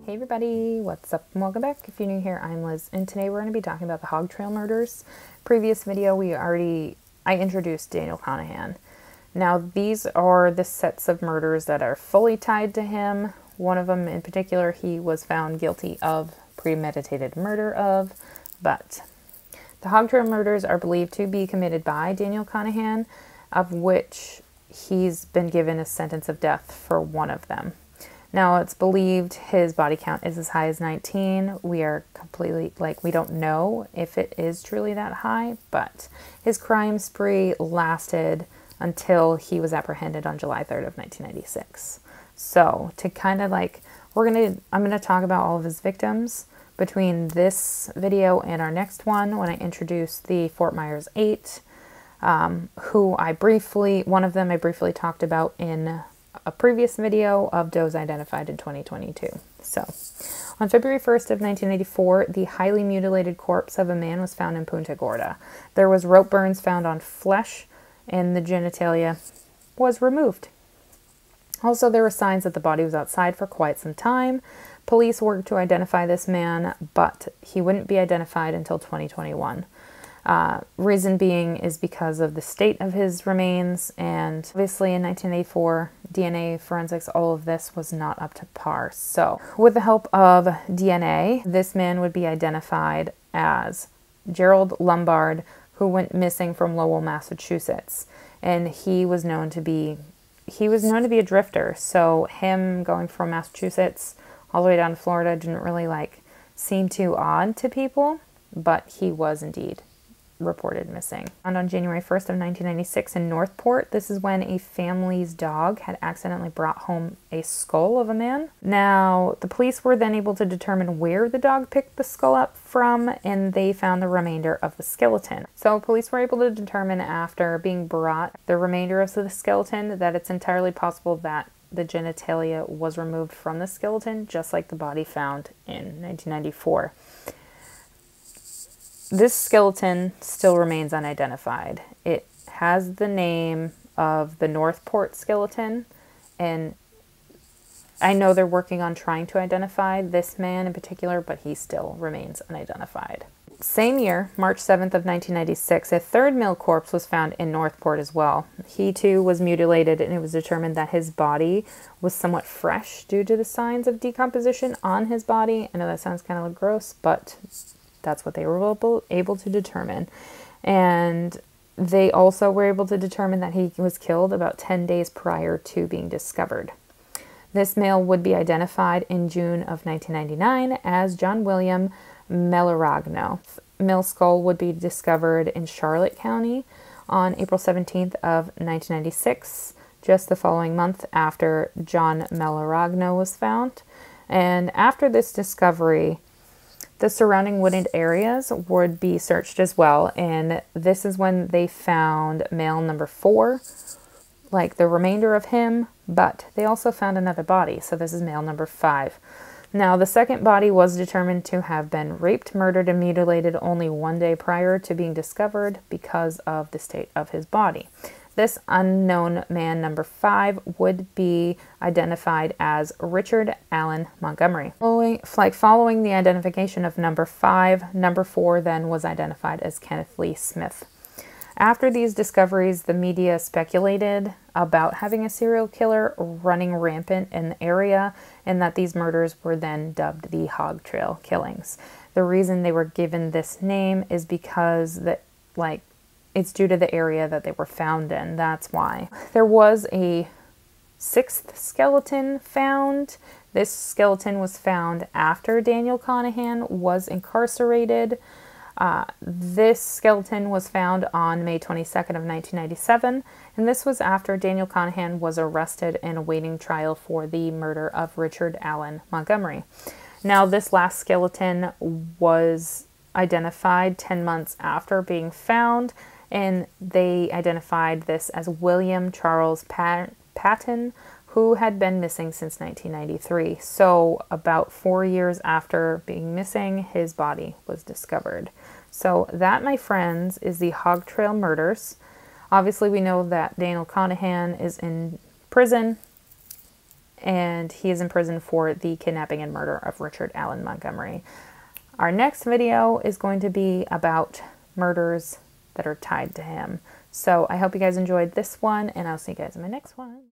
Hey everybody, what's up and welcome back. If you're new here, I'm Liz, and today we're going to be talking about the Hog Trail Murders. Previous video, I introduced Daniel Conahan. Now these are the sets of murders that are fully tied to him. One of them in particular, he was found guilty of premeditated murder of, but the Hog Trail Murders are believed to be committed by Daniel Conahan, of which he's been given a sentence of death for one of them. Now, it's believed his body count is as high as 19. We are completely, we don't know if it is truly that high, but his crime spree lasted until he was apprehended on July 3rd of 1996. So, to kind of I'm going to talk about all of his victims between this video and our next one when I introduce the Fort Myers 8, one of them I briefly talked about in a previous video of those identified in 2022. So, on February 1st of 1984, the highly mutilated corpse of a man was found in Punta Gorda. There was rope burns found on flesh, and the genitalia was removed. Also, there were signs that the body was outside for quite some time. Police worked to identify this man, but he wouldn't be identified until 2021. Reason being is because of the state of his remains, and obviously in 1984, DNA forensics, all of this was not up to par. So, with the help of DNA, this man would be identified as Gerald Lombard, who went missing from Lowell, Massachusetts, and he was known to be a drifter. So, him going from Massachusetts all the way down to Florida didn't really seem too odd to people, but he was indeed reported missing. And on January 1st of 1996 in Northport, this is when a family's dog had accidentally brought home a skull of a man. Now, the police were then able to determine where the dog picked the skull up from, and they found the remainder of the skeleton. So police were able to determine after being brought the remainder of the skeleton that it's entirely possible that the genitalia was removed from the skeleton, just like the body found in 1994. This skeleton still remains unidentified. It has the name of the Northport skeleton, and I know they're working on trying to identify this man in particular, but he still remains unidentified. Same year, March 7th of 1996, a third male corpse was found in Northport as well. He too was mutilated, and it was determined that his body was somewhat fresh due to the signs of decomposition on his body. I know that sounds kind of gross, but that's what they were able to determine. And they also were able to determine that he was killed about 10 days prior to being discovered. This male would be identified in June of 1999 as John William Meloragno. Mill's skull would be discovered in Charlotte County on April 17th of 1996, just the following month after John Meloragno was found. And after this discovery, the surrounding wooded areas would be searched as well, and this is when they found male number 4, the remainder of him, but they also found another body, so this is male number 5. Now, the second body was determined to have been raped, murdered, and mutilated only 1 day prior to being discovered because of the state of his body. This unknown man, number 5, would be identified as Richard Allen Montgomery. Following the identification of number 5, number 4 then was identified as Kenneth Lee Smith. After these discoveries, the media speculated about having a serial killer running rampant in the area, and that these murders were then dubbed the Hog Trail killings. The reason they were given this name is because it's due to the area that they were found in. That's why. There was a 6th skeleton found. This skeleton was found after Daniel Conahan was incarcerated. This skeleton was found on May 22nd of 1997, and this was after Daniel Conahan was arrested and awaiting trial for the murder of Richard Allen Montgomery. Now, this last skeleton was identified 10 months after being found, and they identified this as William Charles Patton, who had been missing since 1993. So about 4 years after being missing, his body was discovered. So that, my friends, is the Hog Trail Murders. Obviously, we know that Daniel Conahan is in prison, and he is in prison for the kidnapping and murder of Richard Allen Montgomery. Our next video is going to be about murders that are tied to him. So I hope you guys enjoyed this one, and I'll see you guys in my next one.